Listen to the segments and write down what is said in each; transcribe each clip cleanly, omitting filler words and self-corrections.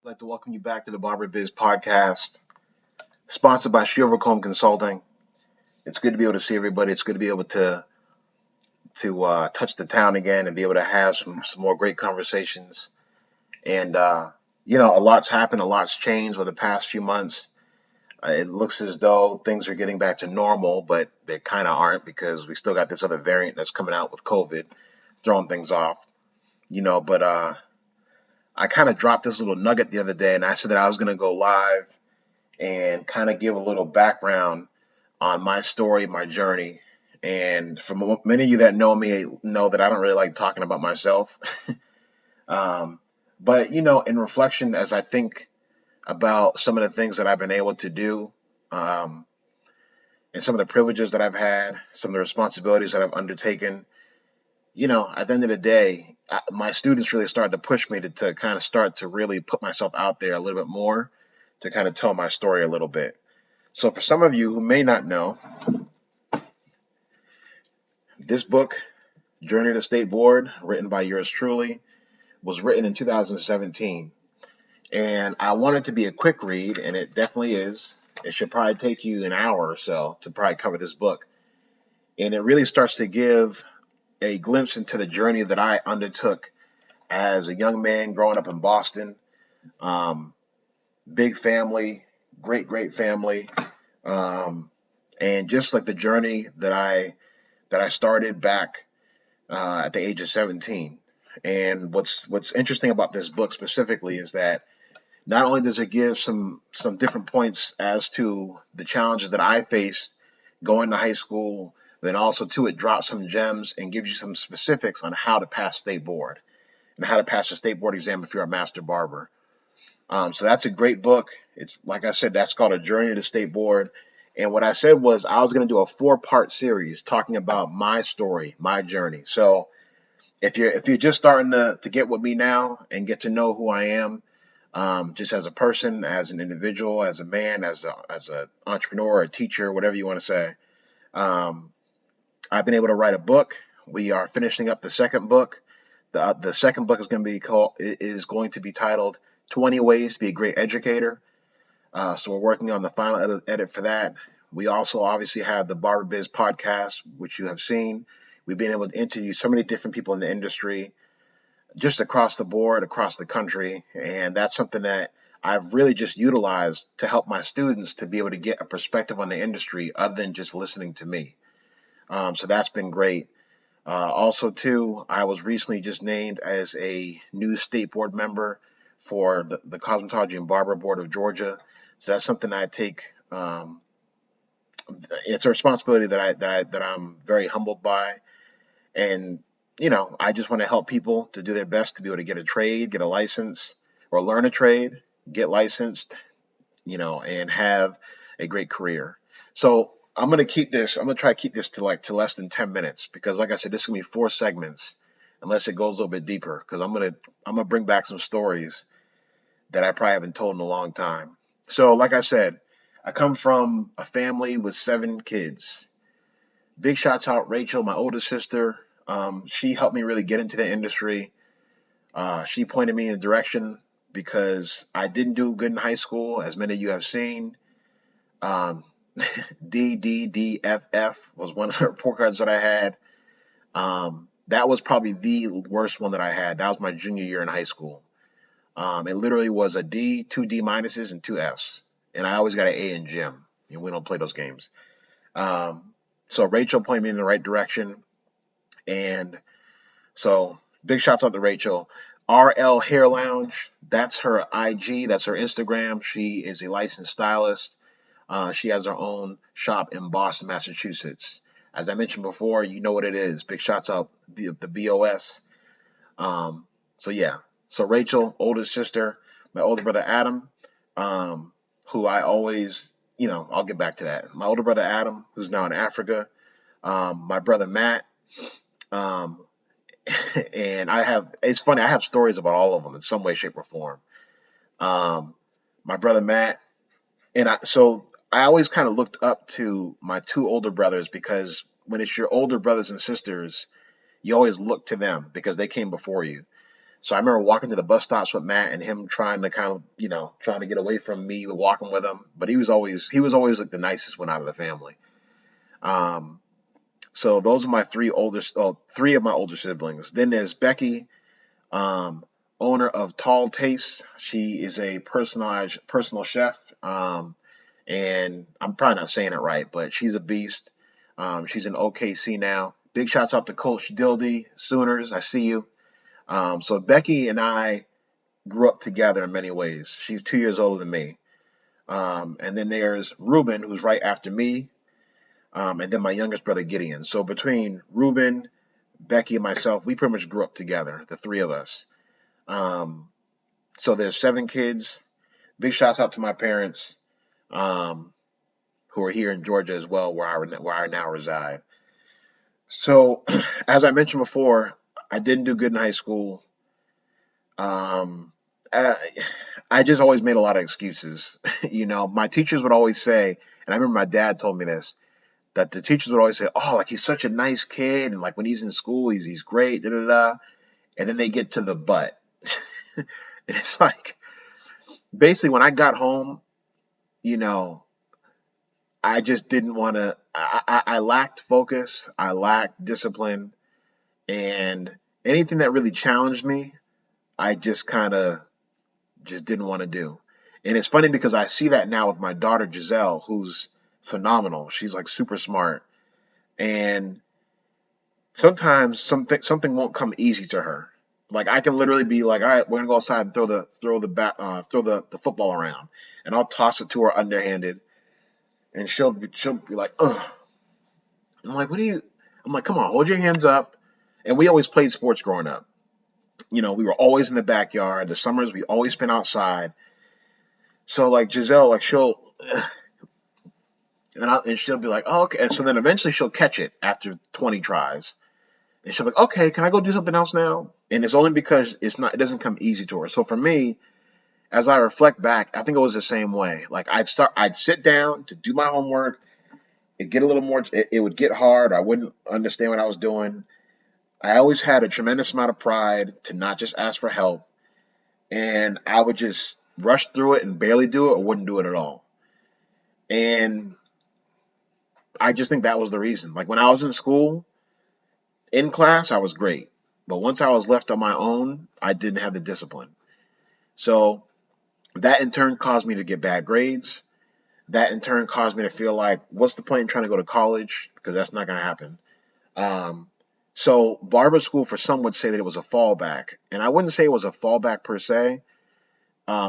I'd like to welcome you back to the Barber Biz podcast, sponsored by Shield Consulting. It's good to be able to see everybody. It's good to be able to touch the town again and be able to have some more great conversations. And a lot's happened, a lot's changed over the past few months. It looks as though things are getting back to normal, but they kind of aren't because we still got this other variant that's coming out with COVID, throwing things off. But I kind of dropped this little nugget the other day, and I said that I was going to go live and kind of give a little background on my story, my journey. And for many of you that know me, know that I don't really like talking about myself. um, but, in reflection, as I think about some of the things that I've been able to do, um, and some of the privileges that I've had, some of the responsibilities that I've undertaken, at the end of the day, my students really started to push me to kind of start to really put myself out there a little bit more to kind of tell my story a little bit. So for some of you who may not know, this book, Journey to State Board, written by yours truly, was written in 2017. And I want it to be a quick read, and it definitely is. It should probably take you an hour or so to probably cover this book. And it really starts to give a glimpse into the journey that I undertook as a young man growing up in Boston. Um, Big family, great family. And just like the journey that I started back at the age of 17. And what's interesting about this book specifically is that not only does it give some different points as to the challenges that I faced going to high school, then also too it drops some gems and gives you some specifics on how to pass state board and how to pass the state board exam if you're a master barber. So that's a great book. It's like I said, that's called A Journey to State Board. And what I said was I was going to do a 4-part series talking about my story, my journey. So if you're just starting to get with me now and get to know who I am, just as a person, as an individual, as a man, as a entrepreneur, a teacher, whatever you want to say, um, I've been able to write a book. We are finishing up the second book. The second book is going to be titled 20 Ways to Be a Great Educator. So we're working on the final edit for that. We also obviously have the Barber Biz podcast, which you have seen. We've been able to interview so many different people in the industry, just across the board, across the country. And that's something that I've really just utilized to help my students to be able to get a perspective on the industry other than just listening to me. So that's been great. Also, too, I was recently just named as a new state board member for the Cosmetology and Barber Board of Georgia. So that's something I take. It's a responsibility that I'm very humbled by, and I just want to help people to do their best to be able to get a trade, get a license, or learn a trade, get licensed, and have a great career. So I'm gonna keep this. I'm gonna try to keep this to less than 10 minutes because, like I said, this is gonna be 4 segments, unless it goes a little bit deeper. Because I'm gonna bring back some stories that I probably haven't told in a long time. So, like I said, I come from a family with 7 kids. Big shouts out Rachel, my older sister. She helped me really get into the industry. She pointed me in a direction because I didn't do good in high school, as many of you have seen. Um, DDDFF was one of the report cards that I had. That was probably the worst one that I had. That was my junior year in high school. It literally was a D, 2 D minuses, and 2 Fs. And I always got an A in gym. We don't play those games. So Rachel pointed me in the right direction. And so big shouts out to Rachel. RL Hair Lounge, that's her IG, that's her Instagram. She is a licensed stylist. She has her own shop in Boston, Massachusetts. As I mentioned before, you know what it is. Big shots out the BOS. So yeah. So Rachel, oldest sister, my older brother Adam, who I always, I'll get back to that. My older brother Adam, who's now in Africa. My brother Matt. Um, and it's funny, I have stories about all of them in some way, shape, or form. Um, my brother Matt, so I always kind of looked up to my 2 older brothers because when it's your older brothers and sisters, you always look to them because they came before you. So I remember walking to the bus stops with Matt and him trying to kind of, trying to get away from me walking with him. But he was always like the nicest one out of the family. Um, so those are my three of my older siblings. Then there's Becky, um, owner of Tall Taste. She is a personal chef. And I'm probably not saying it right, but she's a beast. She's in OKC now. Big shouts out to Coach Dildy, Sooners. I see you. So Becky and I grew up together in many ways. She's 2 years older than me. And then there's Ruben, who's right after me, and then my youngest brother Gideon. So between Ruben, Becky, and myself, we pretty much grew up together, the three of us. Um, so there's 7 kids. Big shouts out to my parents, um, who are here in Georgia as well, where I now reside. So, as I mentioned before, I didn't do good in high school. Um, I, I just always made a lot of excuses. My teachers would always say, and I remember my dad told me this, that the teachers would always say, "Oh, like he's such a nice kid, and like when he's in school, he's great." Da da da. And then they get to the but. And it's like basically when I got home, you know, I just didn't want to. I lacked focus. I lacked discipline, and anything that really challenged me, I just kind of just didn't want to do. And it's funny because I see that now with my daughter Giselle, who's phenomenal. She's like super smart, and sometimes something won't come easy to her. Like I can literally be like, all right, we're gonna go outside and throw the football around, and I'll toss it to her underhanded, and she'll be like, ugh. I'm like, what do you? I'm like, come on, hold your hands up. And we always played sports growing up. We were always in the backyard. The summers we always spent outside. So like Giselle, like and she'll be like, oh, okay. And so then eventually she'll catch it after 20 tries. And she'll be like, okay, can I go do something else now? And it's only because it doesn't come easy to her. So for me, as I reflect back, I think it was the same way. Like I'd sit down to do my homework. It would get hard. I wouldn't understand what I was doing. I always had a tremendous amount of pride to not just ask for help. And I would just rush through it and barely do it or wouldn't do it at all. And I just think that was the reason. Like when I was in school, in class, I was great. But once I was left on my own, I didn't have the discipline. So that in turn caused me to get bad grades. That in turn caused me to feel like, what's the point in trying to go to college? Because that's not going to happen. Um, so barber school, for some would say that it was a fallback. And I wouldn't say it was a fallback per se.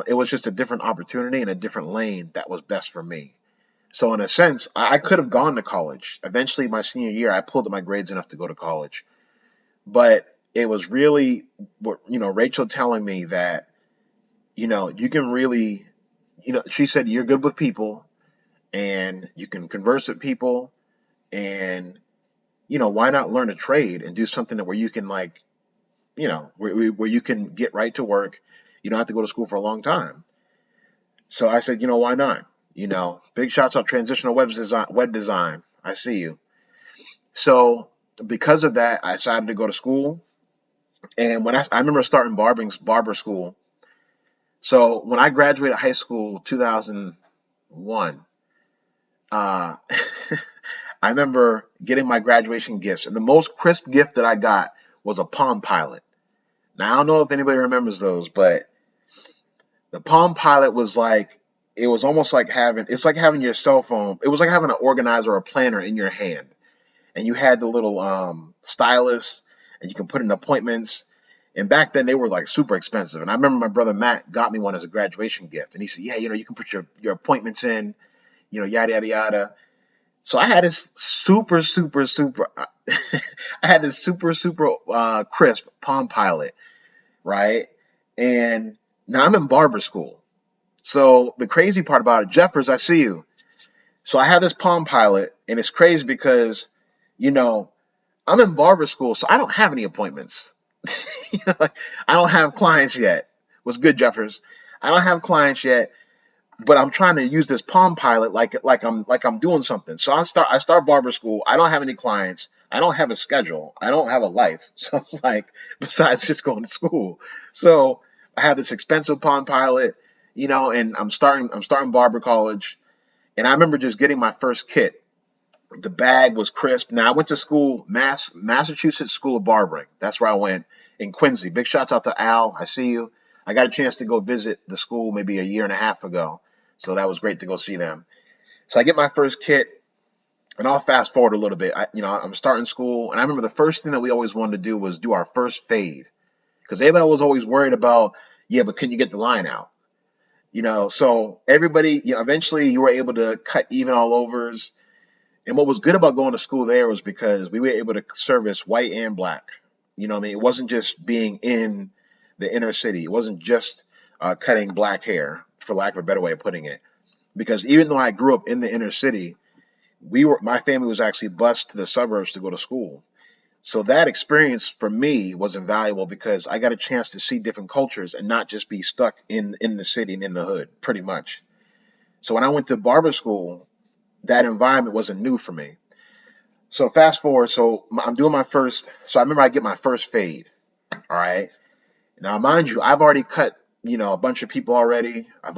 It was just a different opportunity and a different lane that was best for me. So in a sense, I could have gone to college. Eventually, my senior year, I pulled up my grades enough to go to college. But it was really, Rachel telling me that, you can really, she said you're good with people and you can converse with people and, why not learn a trade and do something where you can like, where you can get right to work. You don't have to go to school for a long time. So I said, why not? Big shots out transitional web design. I see you. So because of that, I decided to go to school. And when I remember starting barber school. So when I graduated high school, 2001, uh, I remember getting my graduation gifts, and the most crisp gift that I got was a Palm Pilot. Now I don't know if anybody remembers those, but the Palm Pilot was like it was almost like having your cell phone. It was like having an organizer or a planner in your hand, and you had the little stylus, and you can put in appointments. And back then they were like super expensive. And I remember my brother Matt got me one as a graduation gift, and he said, "Yeah, you can put your appointments in, yada yada yada." So I had this super super super, I had this super super crisp Palm Pilot, right? And now I'm in barber school. So the crazy part about it, Jeffers, I see you. So I have this Palm Pilot, and it's crazy because, you know, I'm in barber school, so I don't have any appointments. Like, I don't have clients yet. What's good, Jeffers? I don't have clients yet, but I'm trying to use this Palm Pilot like I'm doing something. So I start barber school. I don't have any clients. I don't have a schedule. I don't have a life. So it's like, besides just going to school. So I have this expensive Palm Pilot, and I'm starting barber college. And I remember just getting my first kit. The bag was crisp. Now I went to school, Massachusetts School of Barbering. That's where I went in Quincy. Big shouts out to Al. I see you. I got a chance to go visit the school maybe a year and a half ago. So that was great to go see them. So I get my first kit, and I'll fast forward a little bit. I'm starting school, and I remember the first thing that we always wanted to do was do our first fade, because everybody was always worried about, yeah, but can you get the line out? So everybody, eventually you were able to cut even all overs. And what was good about going to school there was because we were able to service white and black. You know what I mean? It wasn't just being in the inner city. It wasn't just cutting black hair, for lack of a better way of putting it. Because even though I grew up in the inner city, my family was actually bused to the suburbs to go to school. So that experience for me was invaluable because I got a chance to see different cultures and not just be stuck in the city and in the hood, pretty much. So when I went to barber school, that environment wasn't new for me. So fast forward, so I'm doing my first. So I remember I get my first fade. All right. Now, mind you, I've already cut, a bunch of people already. I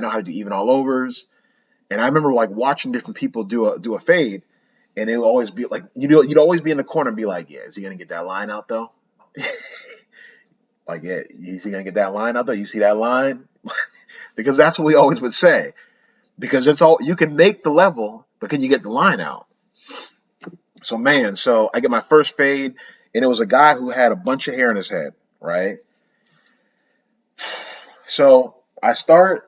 know how to do even all overs. And I remember like watching different people do a fade, and it would always be like, you'd always be in the corner and be like, yeah, is he gonna get that line out though? Like, yeah, is he gonna get that line out though? You see that line? Because that's what we always would say. Because it's all you can make the level, but can you get the line out? So I get my first fade, and it was a guy who had a bunch of hair in his head, right? So I start,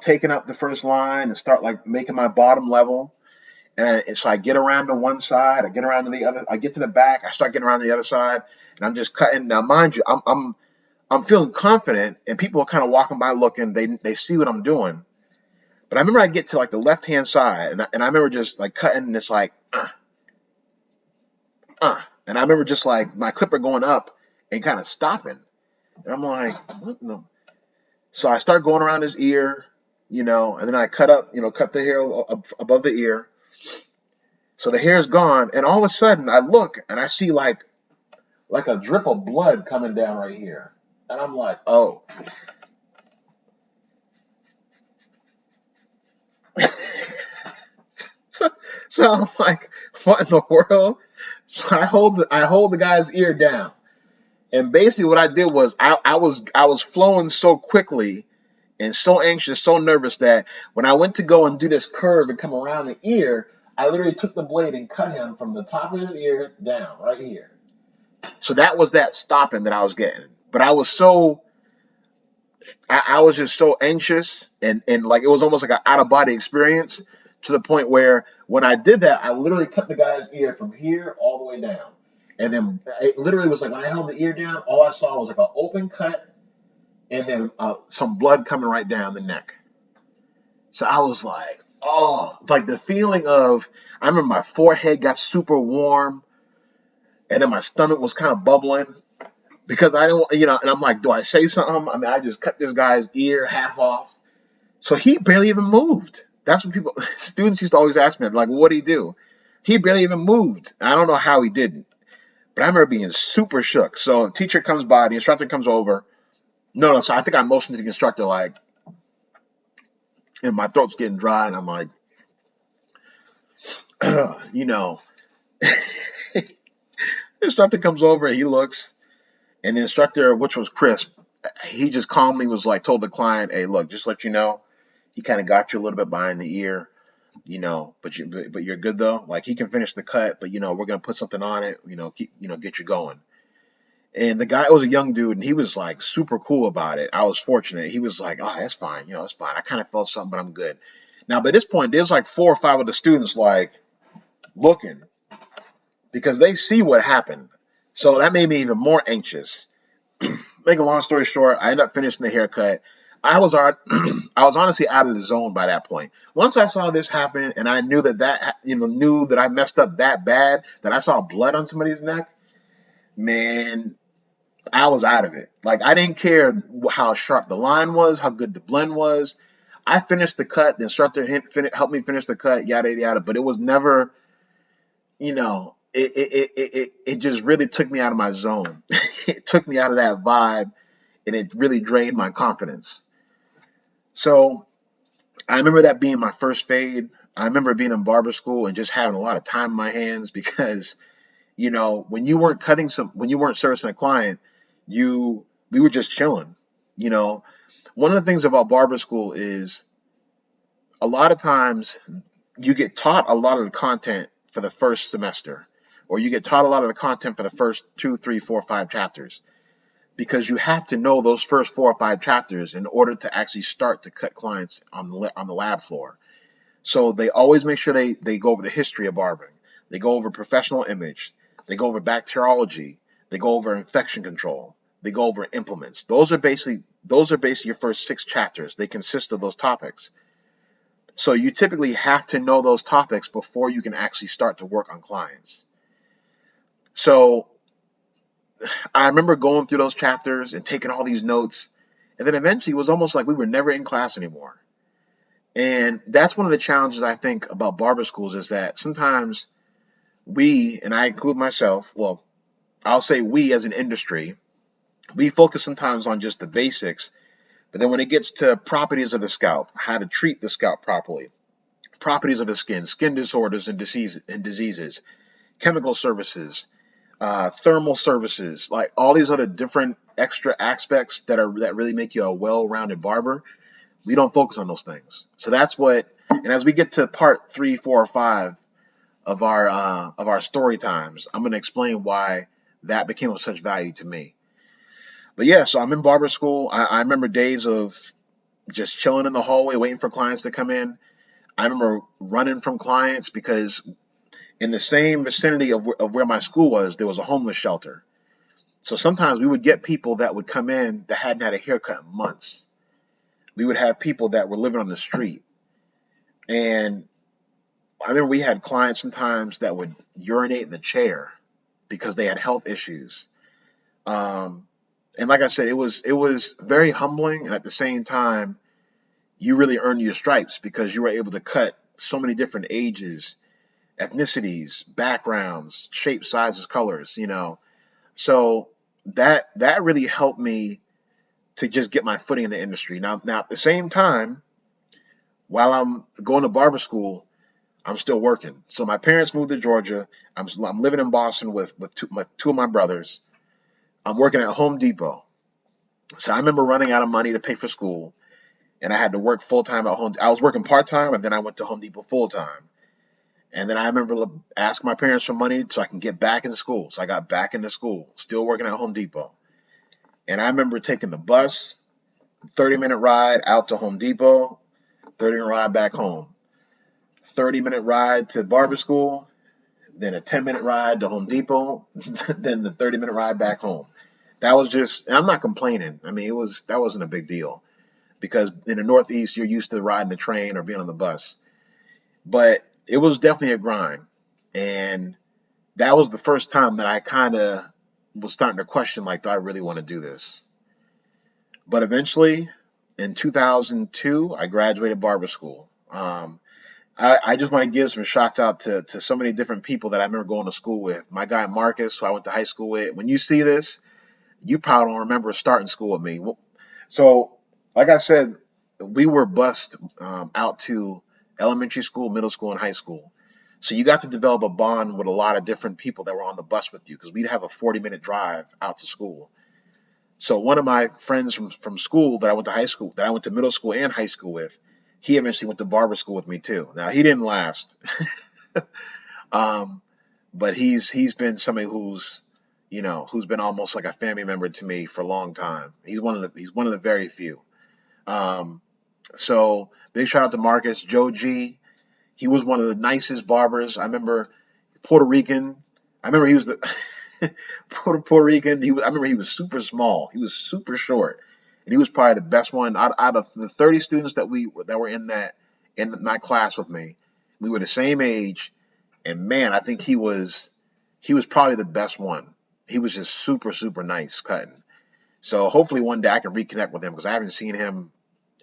taking up the first line and start like making my bottom level. And so I get around to one side, I get around to the other, I get to the back, I start getting around to the other side, and I'm just cutting. Now, mind you, I'm feeling confident, and people are kind of walking by looking, they see what I'm doing. But I remember I get to like the left hand side, and I remember just like cutting, and it's like, and I remember just like my clipper going up and kind of stopping. And I'm like, what the? So I start going around his ear, and then I cut the hair above the ear. So the hair's gone, and all of a sudden I look and I see like a drip of blood coming down right here. And I'm like, oh. so, so I'm like, what in the world? So I hold the guy's ear down. And basically what I did was I was flowing so quickly and so anxious, so nervous that when I went to go and do this curve and come around the ear, I literally took the blade and cut him from the top of his ear down right here. So that was that stopping that I was getting. But I was just so anxious, and like it was almost like an out of body experience, to the point where when I did that, I literally cut the guy's ear from here all the way down. And then it literally was like when I held the ear down, all I saw was like an open cut and then some blood coming right down the neck. So I was like, oh, like the feeling of, I remember my forehead got super warm, and then my stomach was kind of bubbling because I don't, and I'm like, do I say something? I mean, I just cut this guy's ear half off. So he barely even moved. That's what students used to always ask me, like, what did he do? He barely even moved. I don't know how he didn't, but I remember being super shook. So the teacher comes by, the instructor comes over. No, so I think I motioned to the instructor, like, and my throat's getting dry, and I'm like, you know, the instructor comes over, he looks, and the instructor, which was crisp, he just calmly was like, told the client, hey, look, just let you know, he kind of got you a little bit behind the ear, but you're good though. Like he can finish the cut, but we're gonna put something on it, keep, get you going. And the guy was a young dude, and he was like super cool about it. I was fortunate. He was like, oh, that's fine, it's fine. I kind of felt something, but I'm good. Now, by this point, there's like 4 or 5 of the students like looking because they see what happened. So that made me even more anxious. Make a long story short, I ended up finishing the haircut. I was I was honestly out of the zone by that point. Once I saw this happen, and I knew that I messed up that bad, that I saw blood on somebody's neck, man, I was out of it. Like I didn't care how sharp the line was, how good the blend was. I finished the cut. The instructor helped me finish the cut, yada yada. But it was never, it just really took me out of my zone. It took me out of that vibe, and it really drained my confidence. So I remember that being my first fade. I remember being in barber school and just having a lot of time in my hands because, when you weren't when you weren't servicing a client, we were just chilling. You know, one of the things about barber school is a lot of times you get taught a lot of the content for the first semester, or you get taught a lot of the content for the first two, three, four, 5 chapters, because you have to know those first 4 or 5 chapters in order to actually start to cut clients on the lab floor. So they always make sure they go over the history of barbering. They go over professional image. They go over bacteriology. They go over infection control. They go over implements. Those are basically your first 6 chapters. They consist of those topics. So you typically have to know those topics before you can actually start to work on clients. So I remember going through those chapters and taking all these notes, and then eventually it was almost like we were never in class anymore. And that's one of the challenges I think about barber schools is that sometimes we, and I include myself, well, I'll say we as an industry, we focus sometimes on just the basics, but then when it gets to properties of the scalp, how to treat the scalp properly, properties of the skin disorders and diseases, chemical services, thermal services, like all these other different extra aspects that really make you a well-rounded barber, we don't focus on those things. So that's what, and as we get to part 3, 4, or 5 of our story times, I'm going to explain why that became of such value to me. But yeah, so I'm in barber school. I remember days of just chilling in the hallway waiting for clients to come in. I remember running from clients because in the same vicinity of where my school was, there was a homeless shelter. So sometimes we would get people that would come in that hadn't had a haircut in months. We would have people that were living on the street. And I remember we had clients sometimes that would urinate in the chair because they had health issues. Um, and like I said, it was very humbling, and at the same time, you really earned your stripes because you were able to cut so many different ages, ethnicities, backgrounds, shapes, sizes, colors. So that really helped me to just get my footing in the industry. Now at the same time, while I'm going to barber school, I'm still working. So my parents moved to Georgia. I'm living in Boston with two of my brothers. I'm working at Home Depot. So I remember running out of money to pay for school, and I had to work full time at home. I was working part time, and then I went to Home Depot full time. And then I remember asking my parents for money so I can get back into school. So I got back into school, still working at Home Depot. And I remember taking the bus, 30-minute ride out to Home Depot, 30-minute ride back home, 30-minute ride to barber school, then a 10-minute ride to Home Depot, then the 30-minute ride back home. That was just, and I'm not complaining. I mean, that wasn't a big deal because in the Northeast, you're used to riding the train or being on the bus. But it was definitely a grind. And that was the first time that I kind of was starting to question, like, do I really want to do this? But eventually, in 2002, I graduated barber school. I just want to give some shots out to so many different people that I remember going to school with. My guy Marcus, who I went to high school with. When you see this, you probably don't remember starting school with me. So, like I said, we were bused out to elementary school, middle school, and high school. So you got to develop a bond with a lot of different people that were on the bus with you because we'd have a 40-minute drive out to school. So one of my friends from school that I went to high school, that I went to middle school and high school with, he eventually went to barber school with me too. Now he didn't last, um, but he's been somebody who's been almost like a family member to me for a long time. He's one of the very few. Um, so big shout out to Marcus, Joe G. He was one of the nicest barbers. I remember Puerto Rican. I remember he was the Puerto Rican. I remember he was super small. He was super short, and he was probably the best one out of the 30 students that were in my class with me. We were the same age, and man, I think he was probably the best one. He was just super nice cutting. So hopefully one day I can reconnect with him because I haven't seen him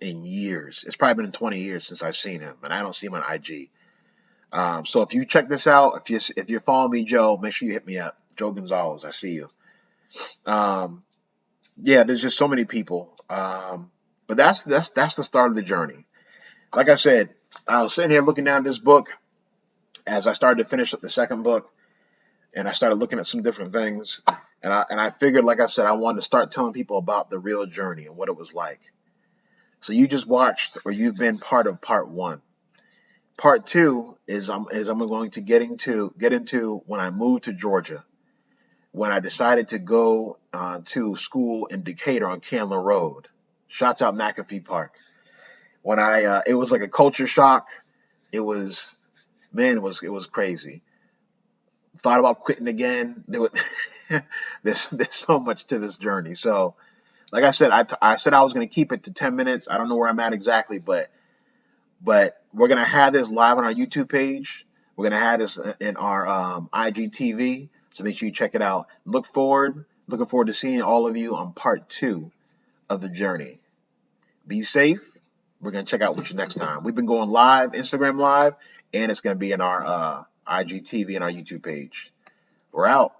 in years. It's probably been 20 years since I've seen him, and I don't see him on IG. So if you check this out, if you're following me, Joe, make sure you hit me up. Joe Gonzalez, I see you. Um, yeah, there's just so many people. But that's the start of the journey. Like I said, I was sitting here looking down this book as I started to finish up the second book, and I started looking at some different things. And I figured, like I said, I wanted to start telling people about the real journey and what it was like. So you just watched, or you've been part of part one. Part two is I'm going to get into when I moved to Georgia, when I decided to go to school in Decatur on Candler Road. Shouts out McAfee Park. When it was like a culture shock. It was, man, it was crazy. Thought about quitting again. There's so much to this journey. So, like I said, I said I was going to keep it to 10 minutes. I don't know where I'm at exactly, but we're gonna have this live on our YouTube page. We're gonna have this in our IGTV. So make sure you check it out. Looking forward to seeing all of you on part two of the journey. Be safe. We're gonna check out with you next time. We've been going live, Instagram live, and it's gonna be in our IGTV and our YouTube page. We're out.